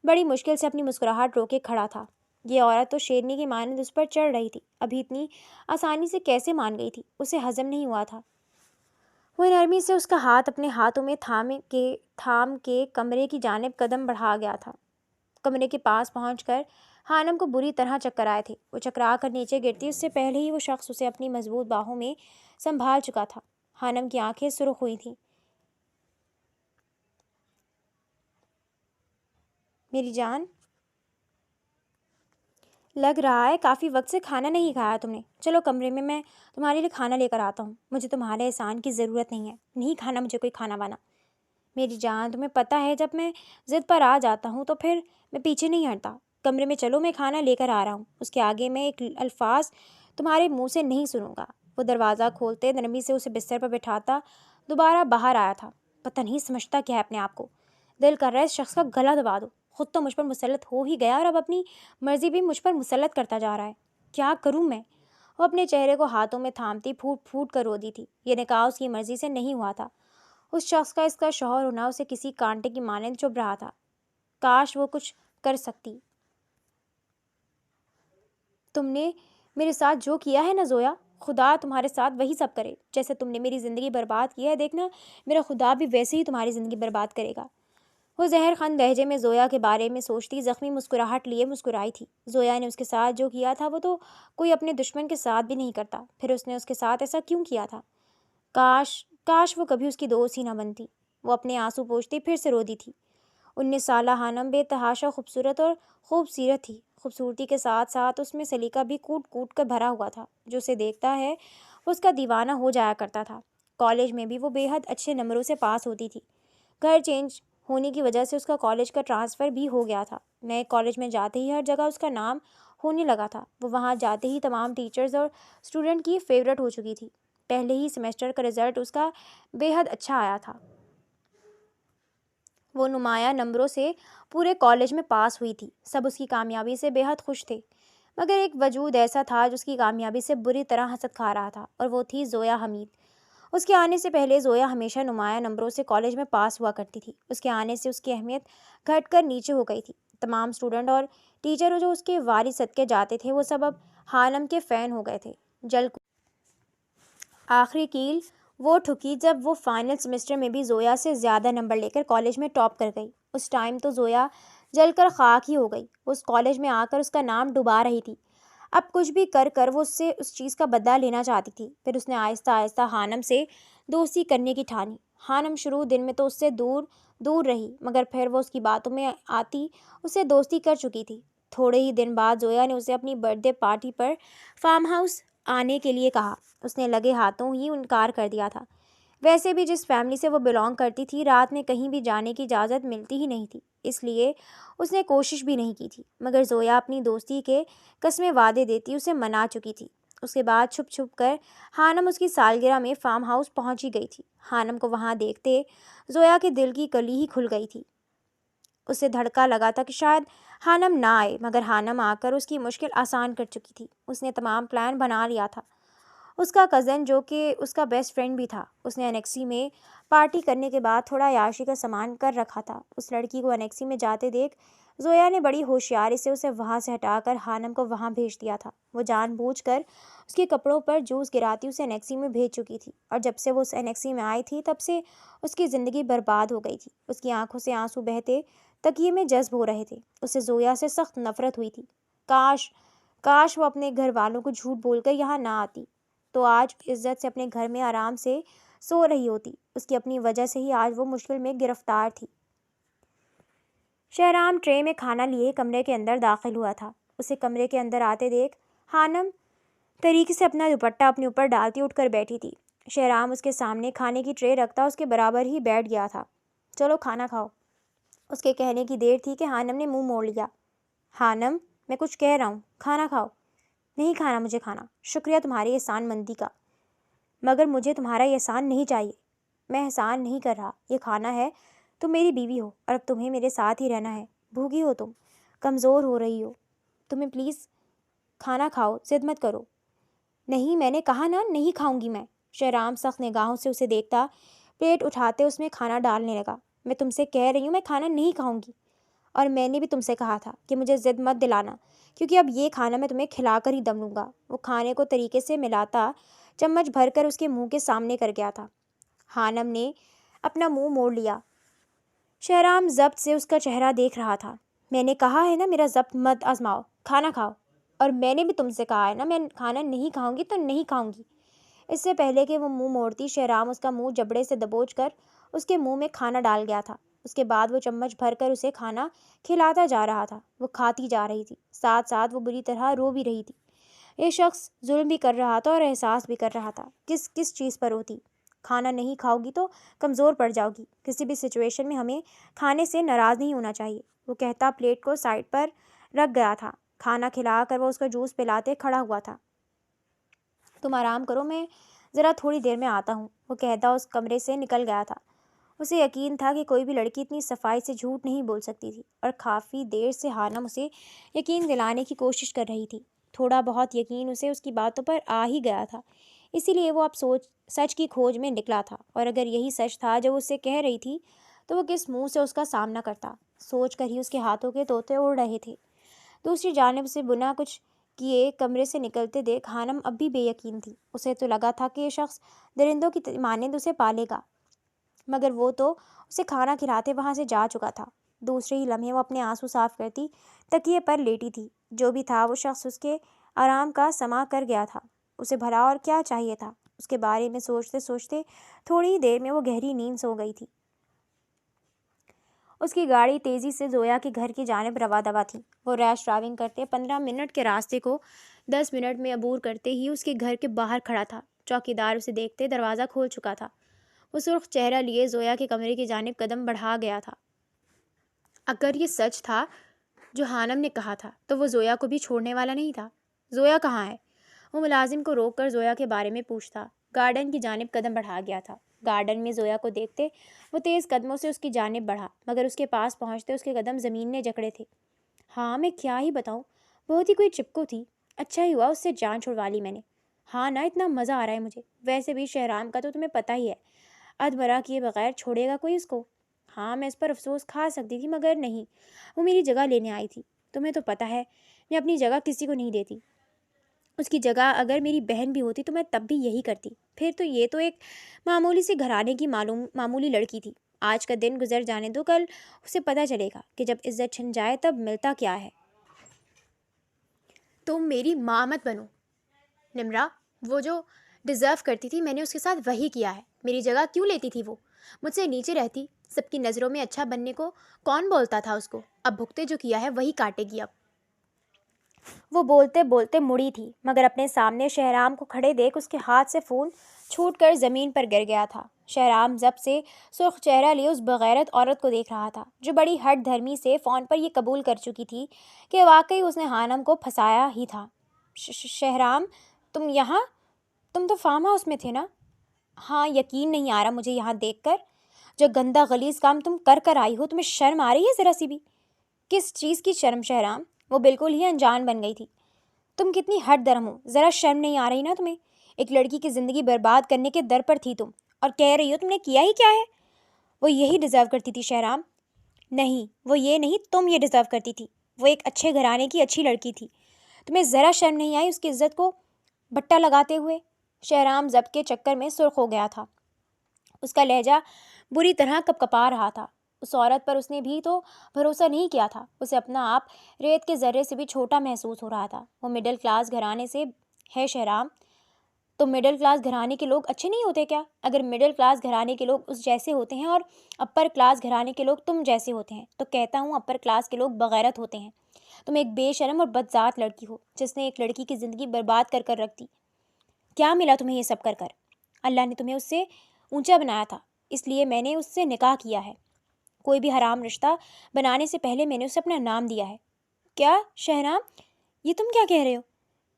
بڑی مشکل سے اپنی مسکراہٹ روکے کھڑا تھا۔ یہ عورت تو شیرنی کی مانند اس پر چڑھ رہی تھی، ابھی اتنی آسانی سے کیسے مان گئی تھی؟ اسے ہضم نہیں ہوا تھا۔ وہ نرمی سے اس کا ہاتھ اپنے ہاتھوں میں تھام کے کمرے کی جانب قدم بڑھا گیا تھا۔ کمرے کے پاس پہنچ کر خانم کو بری طرح چکر آئے تھے۔ وہ چکرا کر نیچے گرتی اس سے پہلے ہی وہ شخص اسے اپنی مضبوط باہوں میں سنبھال چکا تھا۔ خانم کی آنکھیں سرخ ہوئی تھیں۔ میری جان، لگ رہا ہے کافی وقت سے کھانا نہیں کھایا تم نے۔ چلو کمرے میں تمہارے لیے کھانا لے کر آتا ہوں۔ مجھے تمہارے احسان کی ضرورت نہیں ہے، نہیں کھانا مجھے کوئی کھانا وانا۔ میری جان، تمہیں پتہ ہے جب میں ضد پر آ جاتا ہوں تو پھر میں پیچھے نہیں ہٹتا۔ کمرے میں چلو، میں کھانا لے کر آ رہا ہوں۔ اس کے آگے میں ایک الفاظ تمہارے منہ سے نہیں سنوں گا۔ وہ دروازہ کھولتے نرمی سے اسے بستر پر بٹھاتا دوبارہ باہر آیا تھا۔ پتہ نہیں سمجھتا کیا ہے اپنے آپ کو۔ دل کر رہا ہے اس شخص کا گلا دبا دو۔ خود تو مجھ پر مسلط ہو ہی گیا اور اب اپنی مرضی بھی مجھ پر مسلط کرتا جا رہا ہے۔ کیا کروں میں؟ وہ اپنے چہرے کو ہاتھوں میں تھامتی پھوٹ پھوٹ کر رو دی تھی۔ یہ نکاح اس کی مرضی سے نہیں ہوا تھا۔ اس شخص کا اس کا شوہر ہونا اسے کسی کانٹے کی مانند چبھ رہا تھا۔ کاش وہ کچھ کر سکتی۔ تم نے میرے ساتھ جو کیا ہے نا زویا، خدا تمہارے ساتھ وہی سب کرے۔ جیسے تم نے میری زندگی برباد کی ہے، دیکھنا میرا خدا بھی ویسے ہی تمہاری زندگی برباد کرے گا۔ وہ زہر خند لہجے میں زویا کے بارے میں سوچتی زخمی مسکراہٹ لیے مسکرائی تھی۔ زویا نے اس کے ساتھ جو کیا تھا وہ تو کوئی اپنے دشمن کے ساتھ بھی نہیں کرتا، پھر اس نے اس کے ساتھ ایسا کیوں کیا تھا؟ کاش وہ کبھی اس کی دوست ہی نہ بنتی۔ وہ اپنے آنسو پوچھتی پھر سے رو دی تھی۔ 19 سالہ خانم بے تحاشا خوبصورت اور خوبصیرت تھی۔ خوبصورتی کے ساتھ ساتھ اس میں سلیقہ بھی کوٹ کوٹ کر بھرا ہوا تھا۔ جو اسے دیکھتا ہے وہ اس کا دیوانہ ہو جایا کرتا تھا۔ کالج میں بھی وہ بے حد اچھے نمبروں سے پاس ہوتی تھی۔ گھر چینج ہونے کی وجہ سے اس کا کالج کا ٹرانسفر بھی ہو گیا تھا۔ نئے کالج میں جاتے ہی ہر جگہ اس کا نام ہونے لگا تھا۔ وہ وہاں جاتے ہی تمام ٹیچرز اور اسٹوڈنٹ کی فیورٹ ہو چکی تھی۔ پہلے ہی سیمسٹر کا رزلٹ اس کا بے حد اچھا آیا تھا۔ وہ نمایاں نمبروں سے پورے کالج میں پاس ہوئی تھی۔ سب اس کی کامیابی سے بے حد خوش تھے، مگر ایک وجود ایسا تھا جو اس کی کامیابی سے بری طرح حسد کھا رہا تھا، اور وہ تھی زویا حمید۔ اس کے آنے سے پہلے زویا ہمیشہ نمایاں نمبروں سے کالج میں پاس ہوا کرتی تھی۔ اس کے آنے سے اس کی اہمیت گھٹ کر نیچے ہو گئی تھی۔ تمام اسٹوڈنٹ اور ٹیچر جو اس کے والد صدقے جاتے تھے وہ سب اب حانم کے فین ہو گئے تھے۔ آخری کیل وہ ٹھکی جب وہ فائنل سیمسٹر میں بھی زویا سے زیادہ نمبر لے کر کالج میں ٹاپ کر گئی۔ اس ٹائم تو زویا جل کر خاک ہی ہو گئی۔ وہ اس کالج میں آ کر اس کا نام ڈبا رہی تھی۔ اب کچھ بھی کر کر وہ اس سے اس چیز کا بدلہ لینا چاہتی تھی۔ پھر اس نے آہستہ آہستہ حانم سے دوستی کرنے کی ٹھانی۔ حانم شروع دن میں تو اس سے دور رہی، مگر پھر وہ اس کی باتوں میں آتی اس سے دوستی کر چکی تھی۔ تھوڑے ہی دن بعد زویا نے اسے اپنی برتھ ڈے پارٹی پر فارم ہاؤس آنے کے لیے کہا۔ اس نے لگے ہاتھوں ہی انکار کر دیا تھا۔ ویسے بھی جس فیملی سے وہ بلانگ کرتی تھی رات میں کہیں بھی جانے کی اجازت ملتی ہی نہیں تھی، اس لیے اس نے کوشش بھی نہیں کی تھی، مگر زویا اپنی دوستی کے قسمیں وعدے دیتی اسے منا چکی تھی۔ اس کے بعد چھپ چھپ کر حانم اس کی سالگرہ میں فارم ہاؤس پہنچی گئی تھی۔ حانم کو وہاں دیکھتے زویا کے دل کی کلی ہی کھل گئی تھی۔ اسے دھڑکا لگا تھا کہ شاید حانم نہ آئے، مگر حانم آ کر اس کی مشکل آسان کر چکی تھی۔ اس نے تمام پلان بنا لیا تھا۔ اس کا کزن جو کہ اس کا بیسٹ فرینڈ بھی تھا، اس نے انیکسی میں پارٹی کرنے کے بعد تھوڑا عیاشی کا سامان کر رکھا تھا۔ اس لڑکی کو انیکسی میں جاتے دیکھ زویا نے بڑی ہوشیاری سے اسے وہاں سے ہٹا کر حانم کو وہاں بھیج دیا تھا۔ وہ جان بوجھ کر اس کے کپڑوں پر جوس گراتی اسے انیکسی میں بھیج چکی تھی، اور جب سے وہ اس انیکسی میں آئی تھی تب سے اس کی زندگی برباد ہو گئی تھی۔ اس کی آنکھوں سے آنسو بہتے تکیے میں جذب ہو رہے تھے۔ اسے زویا سے سخت نفرت ہوئی تھی۔ کاش وہ اپنے گھر والوں کو جھوٹ بول کر یہاں نہ آتی تو آج عزت سے اپنے گھر میں آرام سے سو رہی ہوتی۔ اس کی اپنی وجہ سے ہی آج وہ مشکل میں گرفتار تھی۔ شہرام ٹرے میں کھانا لیے کمرے کے اندر داخل ہوا تھا۔ اسے کمرے کے اندر آتے دیکھ حانم طریقے سے اپنا دوپٹہ اپنے اوپر ڈالتی اٹھ کر بیٹھی تھی۔ شہرام اس کے سامنے کھانے کی ٹرے رکھتا اس کے برابر ہی بیٹھ گیا تھا۔ چلو کھانا کھاؤ۔ اس کے کہنے کی دیر تھی کہ حانم نے منہ موڑ لیا۔ حانم، میں کچھ کہہ رہا ہوں، کھانا کھاؤ۔ نہیں کھانا مجھے کھانا، شکریہ تمہاری احسان مندی کا، مگر مجھے تمہارا یہ احسان نہیں چاہیے۔ میں احسان نہیں کر رہا، یہ کھانا ہے، تم میری بیوی ہو اور اب تمہیں میرے ساتھ ہی رہنا ہے۔ بھوکی ہو تم، کمزور ہو رہی ہو، تمہیں پلیز کھانا کھاؤ، ضد مت کرو۔ نہیں، میں نے کہا نا نہیں کھاؤں گی میں۔ شہرام سخت نگاہوں سے اسے دیکھتا پلیٹ اٹھاتے اس میں کھانا ڈالنے لگا۔ میں تم سے کہہ رہی ہوں میں کھانا نہیں کھاؤں گی، اور میں نے بھی تم سے کہا تھا کہ مجھے ضد مت دلانا، کیونکہ اب یہ کھانا میں تمہیں کھلا کر ہی دم لوں گا۔ وہ کھانے کو طریقے سے ملاتا چمچ بھر کر اس کے منہ کے سامنے کر گیا تھا۔ حانم نے اپنا منہ موڑ لیا۔ شہرام ضبط سے اس کا چہرہ دیکھ رہا تھا۔ میں نے کہا ہے نا میرا ضبط مت آزماؤ، کھانا کھاؤ، اور میں نے بھی تم سے کہا ہے نا میں کھانا نہیں کھاؤں گی تو نہیں کھاؤں گی۔ اس سے پہلے کہ وہ منہ موڑتی شہرام اس کا منہ جبڑے سے دبوچ کر اس کے منہ میں کھانا ڈال گیا تھا۔ اس کے بعد وہ چمچ بھر کر اسے کھانا کھلاتا جا رہا تھا۔ وہ کھاتی جا رہی تھی، ساتھ ساتھ وہ بری طرح رو بھی رہی تھی۔ یہ شخص ظلم بھی کر رہا تھا اور احساس بھی کر رہا تھا۔ کس چیز پر روتی؟ کھانا نہیں کھاؤ گی تو کمزور پڑ جاؤ گی۔ کسی بھی سچویشن میں ہمیں کھانے سے ناراض نہیں ہونا چاہیے۔ وہ کہتا پلیٹ کو سائڈ پر رکھ گیا تھا۔ کھانا کھلا کر وہ اس کو جوس پلاتے کھڑا ہوا تھا۔ تم آرام کرو، میں ذرا تھوڑی دیر میں آتا ہوں، وہ کہتا اس کمرے سے نکل گیا تھا۔ اسے یقین تھا کہ کوئی بھی لڑکی اتنی صفائی سے جھوٹ نہیں بول سکتی تھی، اور کافی دیر سے حانم اسے یقین دلانے کی کوشش کر رہی تھی۔ تھوڑا بہت یقین اسے اس کی باتوں پر آ ہی گیا تھا، اسی لیے وہ اب سچ کی کھوج میں نکلا تھا، اور اگر یہی سچ تھا جو اسے کہہ رہی تھی تو وہ کس منہ سے اس کا سامنا کرتا۔ سوچ کر ہی اس کے ہاتھوں کے طوطے اڑ رہے تھے۔ دوسری جانب سے بنا کچھ کیے کمرے سے نکلتے دیکھ حانم اب بھی بے یقین تھی۔ اسے تو لگا تھا کہ یہ شخص درندوں کی مانند اسے پالے گا، مگر وہ تو اسے کھانا کھلاتے وہاں سے جا چکا تھا۔ دوسرے ہی لمحے وہ اپنے آنسو صاف کرتی تکیے پر لیٹی تھی۔ جو بھی تھا وہ شخص اس کے آرام کا سما کر گیا تھا۔ اسے بھلا اور کیا چاہیے تھا؟ اس کے بارے میں سوچتے سوچتے تھوڑی ہی دیر میں وہ گہری نیند سو گئی تھی۔ اس کی گاڑی تیزی سے زویا کے گھر کی جانب رواں دواں تھی۔ وہ ریش ڈرائیونگ کرتے 15 منٹ کے راستے کو 10 منٹ میں عبور کرتے ہی اس کے گھر کے باہر کھڑا تھا۔ چوکیدار اسے دیکھتے دروازہ کھول چکا تھا۔ وہ سرخ چہرہ لیے زویا کے کمرے کی جانب قدم بڑھا گیا تھا۔ اگر یہ سچ تھا جو حانم نے کہا تھا تو وہ زویا کو بھی چھوڑنے والا نہیں تھا۔ زویا کہاں ہے؟ وہ ملازم کو روک کر زویا کے بارے میں پوچھتا گارڈن کی جانب قدم بڑھا گیا تھا۔ گارڈن میں زویا کو دیکھتے وہ تیز قدموں سے اس کی جانب بڑھا، مگر اس کے پاس پہنچتے اس کے قدم زمین نے جکڑے تھے۔ ہاں میں کیا ہی بتاؤں، بہت ہی کوئی چپکو تھی، اچھا ہی ہوا اس سے جان چھڑوا لی میں نے۔ ہاں نا، اتنا مزہ آ رہا ہے مجھے۔ ویسے بھی شہرام کا تو تمہیں پتہ ہی ہے، ادمرا کیے بغیر چھوڑے گا کوئی اس کو؟ ہاں میں اس پر افسوس کھا سکتی تھی مگر نہیں، وہ میری جگہ لینے آئی تھی۔ تمہیں تو پتہ ہے میں اپنی جگہ کسی کو نہیں دیتی، اس کی جگہ اگر میری بہن بھی ہوتی تو میں تب بھی یہی کرتی۔ پھر تو یہ تو ایک معمولی سی گھرانے کی معمولی لڑکی تھی۔ آج کا دن گزر جانے دو، کل اسے پتہ چلے گا کہ جب عزت چھن جائے تب ملتا کیا ہے۔ تم میری ماں مت بنو نمرا، وہ جو ڈیزرو کرتی تھی میں نے اس کے ساتھ وہی کیا ہے۔ میری جگہ کیوں لیتی تھی وہ؟ مجھ سے نیچے رہتی، سب کی نظروں میں اچھا بننے کو کون بولتا تھا اس کو؟ اب بھگتے جو کیا ہے وہی کاٹے گی اب۔ وہ بولتے بولتے مڑی تھی مگر اپنے سامنے شہرام کو کھڑے دیکھ اس کے ہاتھ سے فون چھوٹ کر زمین پر گر گیا تھا۔ شہرام ضب سے سرخ چہرہ لیے اس بغیرت عورت کو دیکھ رہا تھا جو بڑی ہٹ دھرمی سے فون پر یہ قبول کر چکی تھی کہ واقعی اس نے خانم کو پھنسایا ہی تھا۔ شہرام، تم یہاں؟ تم تو فارم ہاؤس میں تھے نا؟ ہاں، یقین نہیں آ رہا مجھے یہاں دیکھ کر۔ جو گندا غلیظ کام تم کر آئی ہو، تمہیں شرم آ رہی ہے ذرا سی بھی؟ کس چیز کی شرم شہرام؟ وہ بالکل ہی انجان بن گئی تھی۔ تم کتنی ہٹ درم ہو، ذرا شرم نہیں آ رہی نا تمہیں؟ ایک لڑکی کی زندگی برباد کرنے کے در پر تھی تم، اور کہہ رہی ہو تم نے کیا ہی کیا ہے؟ وہ یہی ڈیزرو کرتی تھی شہرام۔ نہیں، وہ یہ نہیں، تم یہ ڈیزرو کرتی تھی۔ وہ ایک اچھے گھرانے کی اچھی لڑکی تھی، تمہیں ذرا شرم نہیں آئی اس کی عزت کو بٹا لگاتے ہوئے؟ شہرام ضبط کے چکر میں سرخ ہو گیا تھا، اس کا لہجہ بری طرح کپکپا رہا تھا۔ اس عورت پر اس نے بھی تو بھروسہ نہیں کیا تھا، اسے اپنا آپ ریت کے ذرے سے بھی چھوٹا محسوس ہو رہا تھا۔ وہ مڈل کلاس گھرانے سے ہے شہرام۔ تو مڈل کلاس گھرانے کے لوگ اچھے نہیں ہوتے کیا؟ اگر مڈل کلاس گھرانے کے لوگ اس جیسے ہوتے ہیں اور اپر کلاس گھرانے کے لوگ تم جیسے ہوتے ہیں تو کہتا ہوں اپر کلاس کے لوگ بغیرت ہوتے ہیں۔ تم ایک بے شرم اور بدذات لڑکی ہو جس نے ایک لڑکی کی زندگی برباد کر رکھ دی۔ کیا ملا تمہیں یہ سب کر؟ اللہ نے تمہیں اس سے اونچا بنایا تھا، اس لیے میں نے اس سے نکاح کیا ہے۔ کوئی بھی حرام رشتہ بنانے سے پہلے میں نے اسے اپنا نام دیا ہے۔ کیا شہرام، یہ تم کیا کہہ رہے ہو؟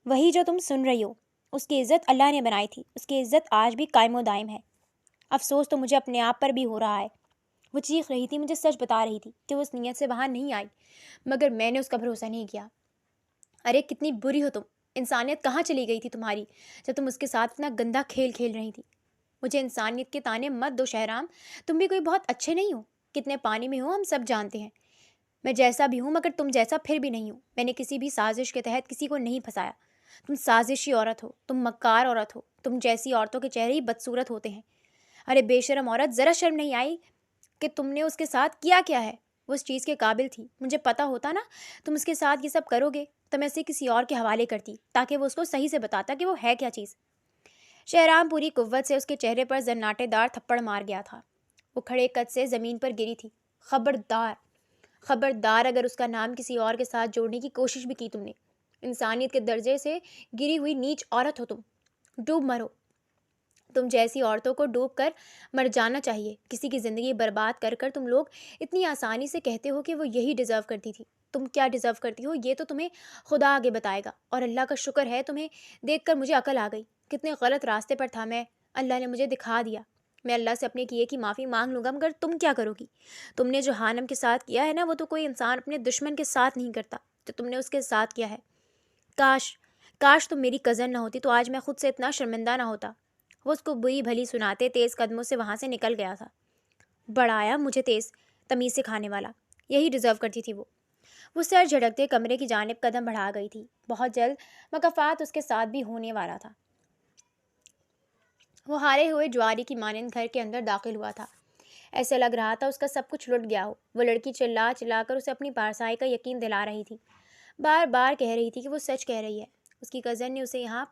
وہی جو تم سن رہی ہو۔ اس کی عزت اللہ نے بنائی تھی، اس کی عزت آج بھی قائم و دائم ہے۔ افسوس تو مجھے اپنے آپ پر بھی ہو رہا ہے۔ وہ چیخ رہی تھی، مجھے سچ بتا رہی تھی کہ وہ اس نیت سے وہاں نہیں آئی، مگر میں نے اس کا بھروسہ نہیں کیا۔ ارے کتنی بری ہو تم! انسانیت کہاں چلی گئی تھی تمہاری جب تم اس کے ساتھ اتنا گندا کھیل کھیل رہی تھی؟ مجھے انسانیت کے تانے مت دو شہرام، تم بھی کوئی بہت اچھے نہیں ہو، کتنے پانی میں ہو ہم سب جانتے ہیں۔ میں جیسا بھی ہوں مگر تم جیسا پھر بھی نہیں ہوں۔ میں نے کسی بھی سازش کے تحت کسی کو نہیں پھنسایا۔ تم سازشی عورت ہو، تم مکار عورت ہو، تم جیسی عورتوں کے چہرے ہی بدصورت ہوتے ہیں۔ ارے بے شرم عورت، ذرا شرم نہیں آئی کہ تم نے اس کے ساتھ کیا ہے؟ وہ اس چیز کے قابل تھی، مجھے پتا ہوتا نا تم اس کے ساتھ یہ سب کرو گے تو میں اسے کسی اور کے حوالے کرتی تاکہ وہ اس کو صحیح سے بتاتا کہ وہ ہے کیا چیز۔ شہرام پوری قوت سے اس کے چہرے پر زناٹے دار تھپڑ مار گیا تھا۔ وہ کھڑے قد سے زمین پر گری تھی۔ خبردار، خبردار، اگر اس کا نام کسی اور کے ساتھ جوڑنے کی کوشش بھی کی تم نے، انسانیت کے درجے سے گری ہوئی نیچ عورت ہو تم، ڈوب مرو۔ تم جیسی عورتوں کو ڈوب کر مر جانا چاہیے۔ کسی کی زندگی برباد کر تم لوگ اتنی آسانی سے کہتے ہو کہ وہ یہی ڈیزرو کرتی تھی۔ تم کیا ڈیزرو کرتی ہو یہ تو تمہیں خدا آگے بتائے گا، اور اللہ کا شکر ہے تمہیں دیکھ کر مجھے عقل آ گئی۔ کتنے غلط راستے پر تھا میں، اللہ نے مجھے دکھا دیا۔ میں اللہ سے اپنے کیے کی معافی مانگ لوں گا، مگر تم کیا کرو گی؟ تم نے جو خانم کے ساتھ کیا ہے نا، وہ تو کوئی انسان اپنے دشمن کے ساتھ نہیں کرتا جو تم نے اس کے ساتھ کیا ہے۔ کاش تم میری کزن نہ ہوتی تو آج میں خود سے اتنا شرمندہ نہ ہوتا۔ وہ اس کو بری بھلی سناتے تیز قدموں سے وہاں سے نکل گیا تھا۔ بڑھایا مجھے تیز تمیز سکھانے والا، یہی ڈیزرو کرتی تھی وہ سر جھٹکتے کمرے کی جانب قدم بڑھا گئی تھی۔ بہت جلد مکافات اس کے ساتھ بھی ہونے والا تھا۔ وہ ہارے ہوئے جواری کی مانند گھر کے اندر داخل ہوا تھا، ایسے لگ رہا تھا اس کا سب کچھ لٹ گیا ہو۔ وہ لڑکی چلا چلا کر اسے اپنی پارسائی کا یقین دلا رہی تھی، بار بار کہہ رہی تھی کہ وہ سچ کہہ رہی ہے۔ اس کی کزن نے اسے یہاں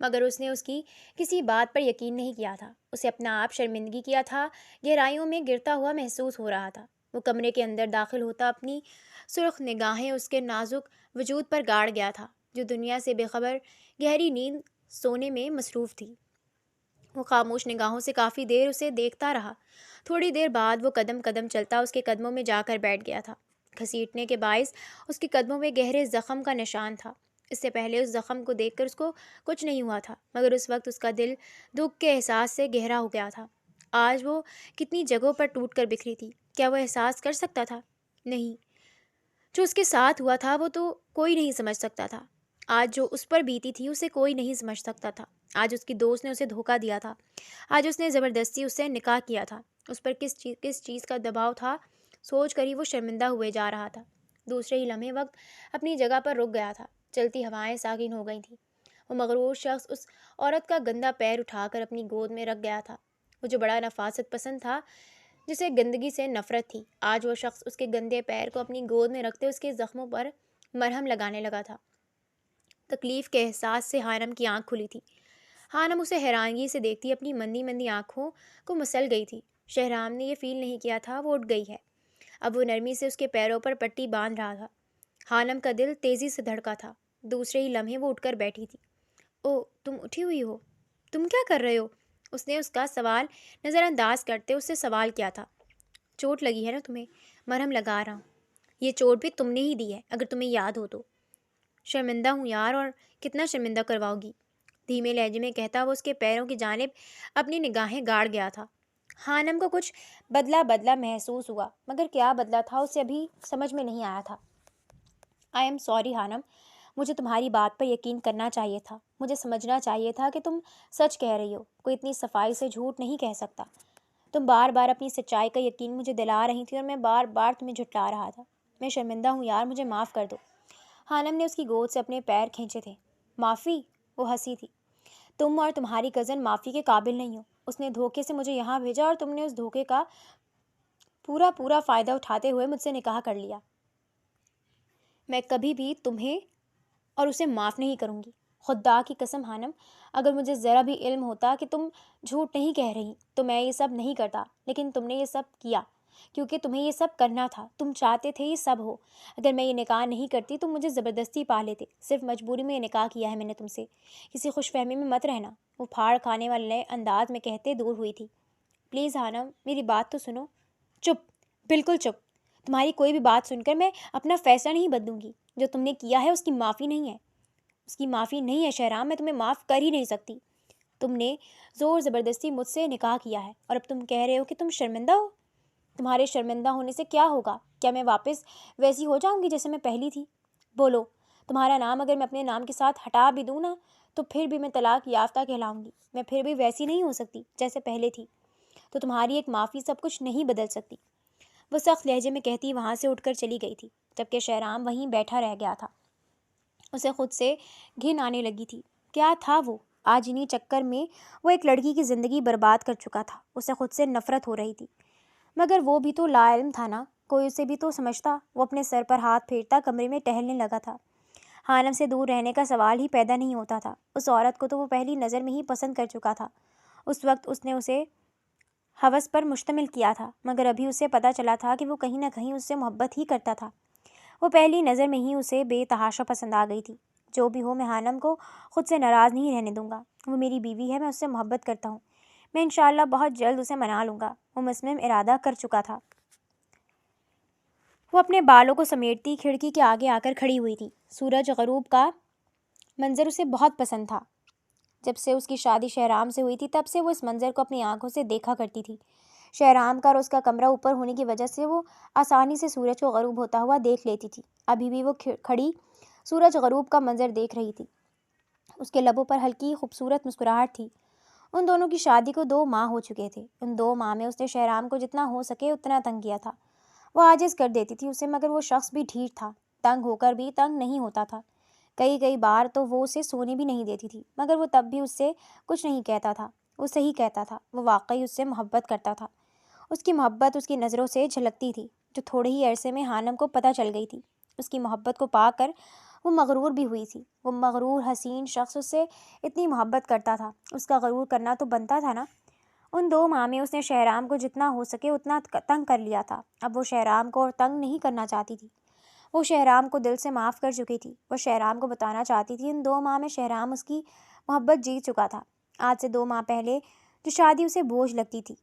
مگر اس نے اس کی کسی بات پر یقین نہیں کیا تھا۔ اسے اپنا آپ شرمندگی کیا تھا، گہرائیوں میں گرتا ہوا محسوس ہو رہا تھا۔ وہ کمرے کے اندر داخل ہوتا اپنی سرخ نگاہیں اس کے نازک وجود پر گاڑ گیا تھا جو دنیا سے بے خبر گہری نیند سونے میں مصروف تھی۔ وہ خاموش نگاہوں سے کافی دیر اسے دیکھتا رہا۔ تھوڑی دیر بعد وہ قدم قدم چلتا اس کے قدموں میں جا کر بیٹھ گیا تھا۔ گھسیٹنے کے باعث اس کے قدموں میں گہرے زخم کا نشان تھا۔ اس سے پہلے اس زخم کو دیکھ کر اس کو کچھ نہیں ہوا تھا، مگر اس وقت اس کا دل دکھ کے احساس سے گہرا ہو گیا تھا۔ آج وہ کتنی جگہوں پر ٹوٹ کر بکھری تھی، کیا وہ احساس کر سکتا تھا؟ نہیں، جو اس کے ساتھ ہوا تھا وہ تو کوئی نہیں سمجھ سکتا تھا۔ آج جو اس پر بیتی تھی اسے کوئی نہیں سمجھ سکتا تھا۔ آج اس کی دوست نے اسے دھوکہ دیا تھا، آج اس نے زبردستی اس سے نکاح کیا تھا، اس پر کس چیز کا دباؤ تھا، سوچ کر ہی وہ شرمندہ ہوئے جا رہا تھا۔ دوسرے ہی لمحے وقت اپنی جگہ پر رک گیا تھا، چلتی ہوائیں ساکن ہو گئی تھیں۔ وہ مغرور شخص اس عورت کا گندا پیر اٹھا کر اپنی گود میں رکھ گیا تھا۔ وہ جو بڑا نفاست پسند تھا، جسے گندگی سے نفرت تھی، آج وہ شخص اس کے گندے پیر کو اپنی گود میں رکھتے اس کے زخموں پر مرہم لگانے لگا تھا۔ تکلیف کے احساس سے حانم کی آنکھ کھلی تھی۔ حانم اسے حیرانگی سے دیکھتی اپنی مندی مندی آنکھوں کو مسل گئی تھی۔ شہرام نے یہ فیل نہیں کیا تھا وہ اٹھ گئی ہے۔ اب وہ نرمی سے اس کے پیروں پر پٹی باندھ رہا تھا۔ حانم کا دل تیزی سے دھڑکا تھا۔ دوسرے ہی لمحے وہ اٹھ کر بیٹھی تھی۔ او، تم اٹھی ہوئی ہو؟ تم کیا کر رہے ہو؟ اس نے اس کا سوال نظر انداز کرتے اس سے سوال کیا تھا۔ چوٹ لگی ہے نا تمہیں؟ مرہم لگا رہا ہوں۔ یہ چوٹ بھی تم نے ہی دی ہے، اگر تمہیں یاد ہو تو۔ شرمندہ ہوں یار، اور کتنا شرمندہ کرواؤ گی؟ دھیمے لہجے میں کہتا وہ اس کے پیروں کی جانب اپنی نگاہیں گاڑ گیا تھا۔ حانم کو کچھ بدلا بدلا محسوس ہوا، مگر کیا بدلا تھا اسے ابھی سمجھ میں نہیں آیا تھا۔ آئی ایم سوری حانم، مجھے تمہاری بات پر یقین کرنا چاہیے تھا، مجھے سمجھنا چاہیے تھا کہ تم سچ کہہ رہی ہو، کوئی اتنی صفائی سے جھوٹ نہیں کہہ سکتا۔ تم بار بار اپنی سچائی کا یقین مجھے دلا رہی تھی اور میں بار بار تمہیں جھٹلا رہا تھا۔ میں شرمندہ ہوں یار، مجھے معاف کر دو۔ حانم نے اس کی گود سے اپنے پیر کھینچے تھے۔ معافی؟ وہ ہنسی تھی۔ تم اور تمہاری کزن معافی کے قابل نہیں ہو۔ اس نے دھوکے سے مجھے یہاں بھیجا اور تم نے اس دھوکے کا پورا فائدہ اٹھاتے ہوئے مجھ سے نکاح کر لیا۔ میں کبھی بھی تمہیں اور اسے معاف نہیں کروں گی۔ خدا کی قسم حانم، اگر مجھے ذرا بھی علم ہوتا کہ تم جھوٹ نہیں کہہ رہی تو میں یہ سب نہیں کرتا، لیکن تم نے یہ سب کیا کیونکہ تمہیں یہ سب کرنا تھا، تم چاہتے تھے یہ سب ہو۔ اگر میں یہ نکاح نہیں کرتی تم مجھے زبردستی پا لیتے، صرف مجبوری میں یہ نکاح کیا ہے میں نے تم سے، کسی خوش فہمی میں مت رہنا۔ وہ پھاڑ کھانے والے انداز میں کہتے دور ہوئی تھی۔ پلیز حانم، میری بات تو سنو۔ چپ، بالکل چپ۔ تمہاری کوئی بھی بات سن کر میں اپنا فیصلہ نہیں بدلوں گی۔ جو تم نے کیا ہے اس کی معافی نہیں ہے، اس کی معافی نہیں ہے شہرام، میں تمہیں معاف کر ہی نہیں سکتی۔ تم نے زور زبردستی مجھ سے نکاح کیا ہے اور اب تم کہہ رہے ہو کہ تم شرمندہ ہو۔ تمہارے شرمندہ ہونے سے کیا ہوگا؟ کیا میں واپس ویسی ہو جاؤں گی جیسے میں پہلی تھی؟ بولو، تمہارا نام اگر میں اپنے نام کے ساتھ ہٹا بھی دوں نا تو پھر بھی میں طلاق یافتہ کہلاؤں گی، میں پھر بھی ویسی نہیں ہو سکتی جیسے پہلے تھی۔ تو تمہاری ایک معافی سب کچھ نہیں بدل سکتی۔ وہ سخت لہجے میں کہتی وہاں سے اٹھ کر چلی گئی تھی، جبکہ شہرام وہیں بیٹھا رہ گیا تھا۔ اسے خود سے گھن آنے لگی تھی۔ کیا تھا وہ؟ آج انہی چکر میں وہ ایک لڑکی کی زندگی برباد کر چکا تھا۔ اسے خود سے نفرت ہو رہی تھی، مگر وہ بھی تو لا علم تھا نا، کوئی اسے بھی تو سمجھتا۔ وہ اپنے سر پر ہاتھ پھیرتا کمرے میں ٹہلنے لگا تھا۔ حانم سے دور رہنے کا سوال ہی پیدا نہیں ہوتا تھا۔ اس عورت کو تو وہ پہلی نظر میں ہی پسند کر چکا تھا۔ اس وقت اس نے اسے ہوس پر مشتمل کیا تھا، مگر ابھی اسے پتہ چلا تھا کہ وہ کہیں نہ کہیں اس سے محبت ہی کرتا تھا۔ وہ پہلی نظر میں ہی اسے بے تحاشا پسند آ گئی تھی۔ جو بھی ہو، میں حانم کو خود سے ناراض نہیں رہنے دوں گا۔ وہ میری بیوی ہے، میں اس سے محبت کرتا ہوں، میں انشاءاللہ بہت جلد اسے منا لوں گا۔ وہ مصمم ارادہ کر چکا تھا۔ وہ اپنے بالوں کو سمیٹتی کھڑکی کے آگے آ کر کھڑی ہوئی تھی۔ سورج غروب کا منظر اسے بہت پسند تھا۔ جب سے اس کی شادی شہرام سے ہوئی تھی تب سے وہ اس منظر کو اپنی آنکھوں سے دیکھا کرتی تھی۔ شہرام کا اور اس کا کمرہ اوپر ہونے کی وجہ سے وہ آسانی سے سورج کو غروب ہوتا ہوا دیکھ لیتی تھی۔ ابھی بھی وہ کھڑی سورج غروب کا منظر دیکھ رہی تھی۔ اس کے لبوں پر ہلکی خوبصورت مسکراہٹ تھی۔ ان دونوں کی شادی کو 2 ماہ ہو چکے تھے۔ ان 2 ماہ میں اس نے شہرام کو جتنا ہو سکے اتنا تنگ کیا تھا۔ وہ عاجز کر دیتی تھی اسے، مگر وہ شخص بھی ڈھیٹ تھا، تنگ ہو کر بھی تنگ نہیں ہوتا تھا۔ کئی بار تو وہ اسے سونے بھی نہیں دیتی تھی، مگر وہ تب بھی اس سے کچھ نہیں کہتا تھا۔ وہ صحیح کہتا تھا، وہ واقعی اس سے محبت کرتا تھا۔ اس کی محبت اس کی نظروں سے جھلکتی تھی، جو تھوڑے ہی عرصے میں حانم کو پتہ چل گئی تھی۔ اس کی محبت کو پا کر وہ مغرور بھی ہوئی تھی۔ وہ مغرور حسین شخص اس سے اتنی محبت کرتا تھا، اس کا غرور کرنا تو بنتا تھا نا۔ ان 2 ماہ میں اس نے شہرام کو جتنا ہو سکے اتنا تنگ کر لیا تھا۔ اب وہ شہرام کو اور تنگ نہیں کرنا چاہتی تھی۔ وہ شہرام کو دل سے معاف کر چکی تھی۔ وہ شہرام کو بتانا چاہتی تھی ان 2 ماہ میں شہرام اس کی محبت جیت چکا تھا۔ آج سے 2 ماہ پہلے جو شادی اسے بوجھ لگتی تھی،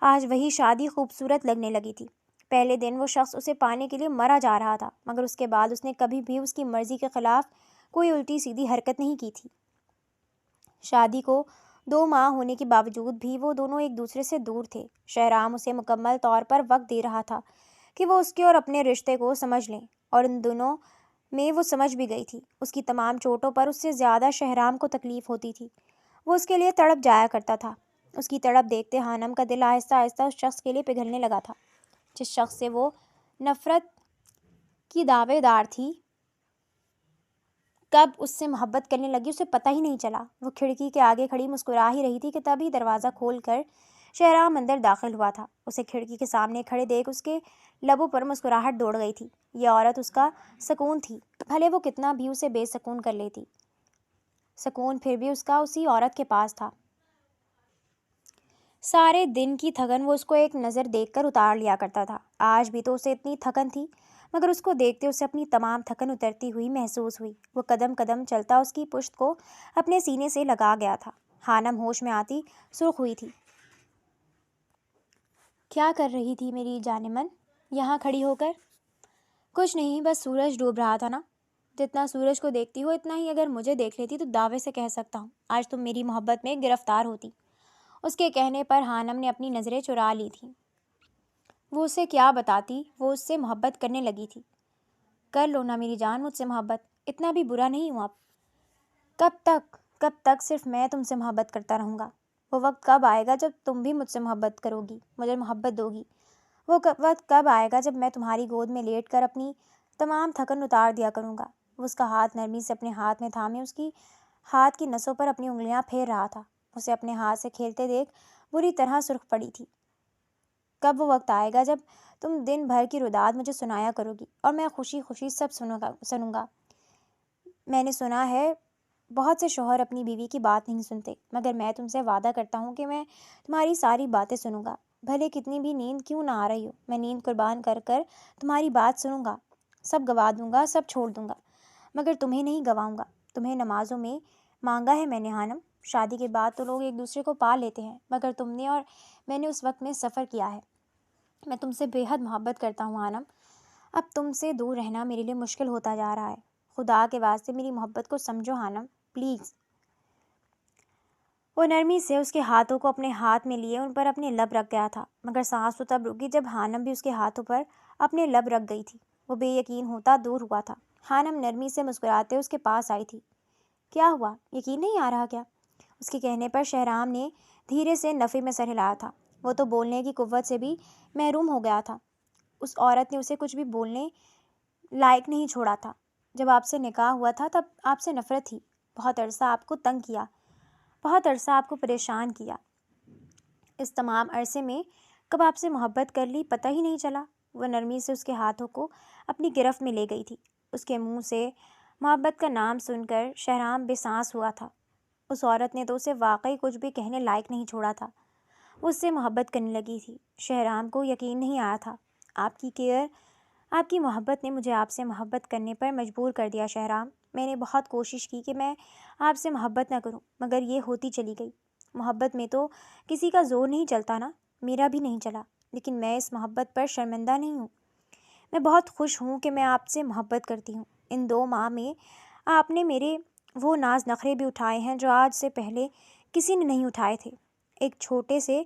آج وہی شادی خوبصورت لگنے لگی تھی۔ پہلے دن وہ شخص اسے پانے کے لیے مرا جا رہا تھا، مگر اس کے بعد اس نے کبھی بھی اس کی مرضی کے خلاف کوئی الٹی سیدھی حرکت نہیں کی تھی۔ شادی کو 2 ماہ ہونے کے باوجود بھی وہ دونوں ایک دوسرے سے دور تھے۔ شہرام اسے مکمل طور پر وقت دے رہا تھا کہ وہ اس کے اور اپنے رشتے کو سمجھ لیں، اور ان دنوں میں وہ سمجھ بھی گئی تھی۔ اس کی تمام چوٹوں پر اس سے زیادہ شہرام کو تکلیف ہوتی تھی۔ وہ اس کے لیے تڑپ جایا کرتا تھا۔ اس کی تڑپ دیکھتے حانم کا دل آہستہ آہستہ اس شخص کے لیے پگھلنے لگا تھا جس شخص سے وہ نفرت کی دعوے دار تھی۔ کب اس سے محبت کرنے لگی اسے پتہ ہی نہیں چلا۔ وہ کھڑکی کے آگے کھڑی مسکرا ہی رہی تھی کہ تبھی دروازہ کھول کر شہرام اندر داخل ہوا تھا۔ اسے کھڑکی کے سامنے کھڑے دیکھ اس کے لبوں پر مسکراہٹ دوڑ گئی تھی۔ یہ عورت اس کا سکون تھی، بھلے وہ کتنا بھی اسے بے سکون کر لیتی، سکون پھر بھی اس کا اسی عورت کے پاس تھا۔ سارے دن کی تھکن وہ اس کو ایک نظر دیکھ کر اتار لیا کرتا تھا۔ آج بھی تو اسے اتنی تھکن تھی، مگر اس کو دیکھتے اسے اپنی تمام تھکن اترتی ہوئی محسوس ہوئی۔ وہ قدم قدم چلتا اس کی پشت کو اپنے سینے سے لگا گیا تھا۔ حانم ہوش میں آتی سرخ ہوئی تھی۔ کیا کر رہی تھی میری جانمن یہاں کھڑی ہو کر؟ کچھ نہیں، بس سورج ڈوب رہا تھا نا۔ جتنا سورج کو دیکھتی ہو اتنا ہی اگر مجھے دیکھ لیتی تو دعوے سے کہہ سکتا ہوں آج تم میری محبت میں گرفتار ہوتی۔ اس کے کہنے پر حانم نے اپنی نظریں چرا لی تھیں۔ وہ اسے کیا بتاتی، وہ اس سے محبت کرنے لگی تھی۔ کر لو نا میری جان مجھ سے محبت، اتنا بھی برا نہیں ہوں اب۔ کب تک صرف میں تم سے محبت کرتا رہوں گا؟ وہ وقت کب آئے گا جب تم بھی مجھ سے محبت کرو گی، مجھے محبت دو گی؟ وہ وقت کب آئے گا جب میں تمہاری گود میں لیٹ کر اپنی تمام تھکن اتار دیا کروں گا؟ وہ اس کا ہاتھ نرمی سے اپنے ہاتھ میں تھامے اس کی ہاتھ کی نسوں پر اپنی انگلیاں پھیر رہا تھا۔ اسے اپنے ہاتھ سے کھیلتے دیکھ بری طرح سرخ پڑی تھی۔ کب وہ وقت آئے گا جب تم دن بھر کی روداد مجھے سنایا کرو گی اور میں خوشی خوشی سب سنوں گا؟ میں نے سنا ہے بہت سے شوہر اپنی بیوی کی بات نہیں سنتے، مگر میں تم سے وعدہ کرتا ہوں کہ میں تمہاری ساری باتیں سنوں گا، بھلے کتنی بھی نیند کیوں نہ آ رہی ہو۔ میں نیند قربان کر کر تمہاری بات سنوں گا، سب گوا دوں گا، سب چھوڑ دوں گا، مگر تمہیں نہیں گواؤں گا۔ تمہیں نمازوں میں مانگا ہے میں نے حانم۔ شادی کے بعد تو لوگ ایک دوسرے کو پا لیتے ہیں، مگر تم نے اور میں نے اس وقت میں سفر کیا ہے۔ میں تم سے بے حد محبت کرتا ہوں حانم۔ اب تم سے دور رہنا میرے لیے مشکل ہوتا جا رہا ہے۔ خدا کے واسطے میری محبت کو سمجھو حانم، پلیز۔ وہ نرمی سے اس کے ہاتھوں کو اپنے ہاتھ میں لیے ان پر اپنے لب رکھ گیا تھا، مگر سانس تو تب رکی جب حانم بھی اس کے ہاتھوں پر اپنے لب رکھ گئی تھی۔ وہ بے یقین ہوتا دور ہوا تھا۔ حانم نرمی سے مسکراتے اس کے پاس آئی تھی۔ کیا ہوا، یقین نہیں آ رہا کیا؟ اس کے کہنے پر شہرام نے دھیرے سے نفی میں سر ہلایا تھا۔ وہ تو بولنے کی قوت سے بھی محروم ہو گیا تھا۔ اس عورت نے اسے کچھ بھی بولنے لائق نہیں چھوڑا تھا۔ جب آپ سے نکاح ہوا تھا تب آپ سے نفرت تھی، بہت عرصہ آپ کو تنگ کیا، بہت عرصہ آپ کو پریشان کیا۔ اس تمام عرصے میں کب آپ سے محبت کر لی پتہ ہی نہیں چلا۔ وہ نرمی سے اس کے ہاتھوں کو اپنی گرفت میں لے گئی تھی۔ اس کے منہ سے محبت کا نام سن کر شہرام بے سانس ہوا تھا۔ اس عورت نے تو اسے واقعی کچھ بھی کہنے لائق نہیں چھوڑا تھا۔ وہ اس سے محبت کرنے لگی تھی۔ شہرام کو یقین نہیں آیا تھا۔ آپ کی کیئر، آپ کی محبت نے مجھے آپ سے محبت کرنے پر مجبور کر دیا شہرام۔ میں نے بہت کوشش کی کہ میں آپ سے محبت نہ کروں، مگر یہ ہوتی چلی گئی۔ محبت میں تو کسی کا زور نہیں چلتا نا، میرا بھی نہیں چلا، لیکن میں اس محبت پر شرمندہ نہیں ہوں۔ میں بہت خوش ہوں کہ میں آپ سے محبت کرتی ہوں۔ ان 2 ماہ میں آپ نے میرے وہ ناز نخرے بھی اٹھائے ہیں جو آج سے پہلے کسی نے نہیں اٹھائے تھے۔ ایک چھوٹے سے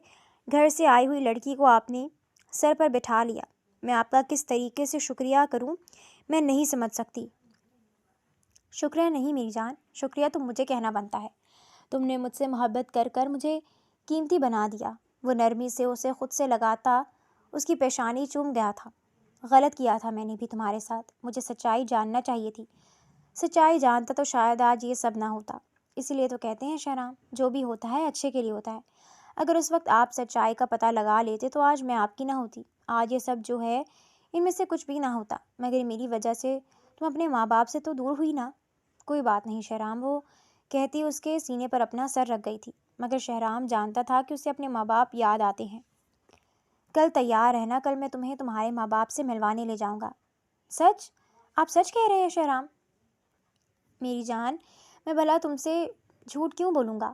گھر سے آئی ہوئی لڑکی کو آپ نے سر پر بٹھا لیا۔ میں آپ کا کس طریقے سے شکریہ کروں میں نہیں سمجھ سکتی۔ شکریہ نہیں میری جان، شکریہ تو مجھے کہنا بنتا ہے۔ تم نے مجھ سے محبت کر کر مجھے قیمتی بنا دیا۔ وہ نرمی سے اسے خود سے لگاتا اس کی پیشانی چوم گیا تھا۔ غلط کیا تھا میں نے بھی تمہارے ساتھ، مجھے سچائی جاننا چاہیے تھی۔ سچائی جانتا تو شاید آج یہ سب نہ ہوتا۔ اسی لیے تو کہتے ہیں شہرام، جو بھی ہوتا ہے اچھے کے لیے ہوتا ہے۔ اگر اس وقت آپ سچائی کا پتہ لگا لیتے تو آج میں آپ کی نہ ہوتی، آج یہ سب جو ہے ان میں سے کچھ بھی نہ ہوتا، مگر میری وجہ سے تم اپنے ماں باپ سے تو دور ہوئی نا۔ کوئی بات نہیں شہرام، وہ کہتی اس کے سینے پر اپنا سر رکھ گئی تھی، مگر شہرام جانتا تھا کہ اسے اپنے ماں باپ یاد آتے ہیں۔ کل تیار رہنا، کل میں تمہیں تمہارے ماں باپ سے ملوانے لے جاؤں گا۔ سچ؟ آپ سچ کہہ رہے ہیں شہرام؟ میری جان، میں بھلا تم سے جھوٹ کیوں بولوں گا؟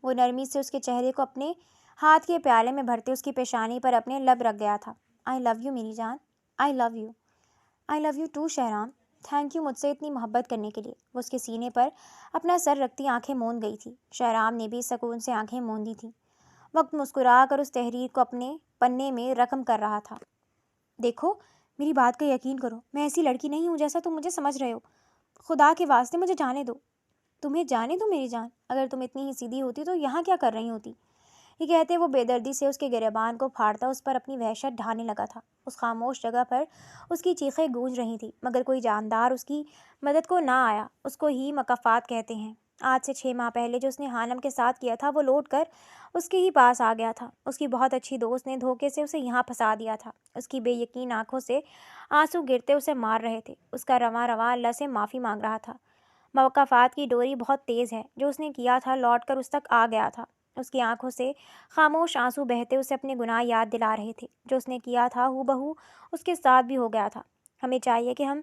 وہ نرمی سے اس کے چہرے کو اپنے ہاتھ کے پیالے میں بھرتے اس کی پیشانی پر اپنے لب رکھ گیا تھا۔ آئی لو یو میری جان، I love you, I love you too Shahram, thank you مجھ سے اتنی محبت کرنے کے لیے۔ وہ اس کے سینے پر اپنا سر رکھتی آنکھیں موند گئی تھی۔ شہرام نے بھی سکون سے آنکھیں موندی تھیں۔ وقت مسکرا کر اس تحریر کو اپنے پنے میں رقم کر رہا تھا۔ دیکھو میری بات کا یقین کرو، میں ایسی لڑکی نہیں ہوں جیسا تم مجھے سمجھ رہے ہو۔ خدا کے واسطے مجھے جانے دو، تمہیں جانے دو میری جان، اگر تم اتنی ہی سیدھی ہوتی تو یہاں کیا کر رہی ہوتی؟ یہ کہتے وہ بے دردی سے اس کے گریبان کو پھاڑتا اس پر اپنی وحشت ڈھانے لگا تھا۔ اس خاموش جگہ پر اس کی چیخیں گونج رہی تھیں، مگر کوئی جاندار اس کی مدد کو نہ آیا۔ اس کو ہی مکافات کہتے ہیں۔ آج سے 6 ماہ پہلے جو اس نے حانم کے ساتھ کیا تھا وہ لوٹ کر اس کے ہی پاس آ گیا تھا۔ اس کی بہت اچھی دوست نے دھوکے سے اسے یہاں پھنسا دیا تھا۔ اس کی بے یقین آنکھوں سے آنسو گرتے اسے مار رہے تھے۔ اس کا رواں رواں اللہ سے معافی مانگ رہا تھا۔ مکافات کی ڈوری بہت تیز ہے، جو اس نے کیا تھا لوٹ کر اس تک آ گیا تھا۔ اس کی آنکھوں سے خاموش آنسو بہتے اسے اپنے گناہ یاد دلا رہے تھے۔ جو اس نے کیا تھا ہو بہو اس کے ساتھ بھی ہو گیا تھا۔ ہمیں چاہیے کہ ہم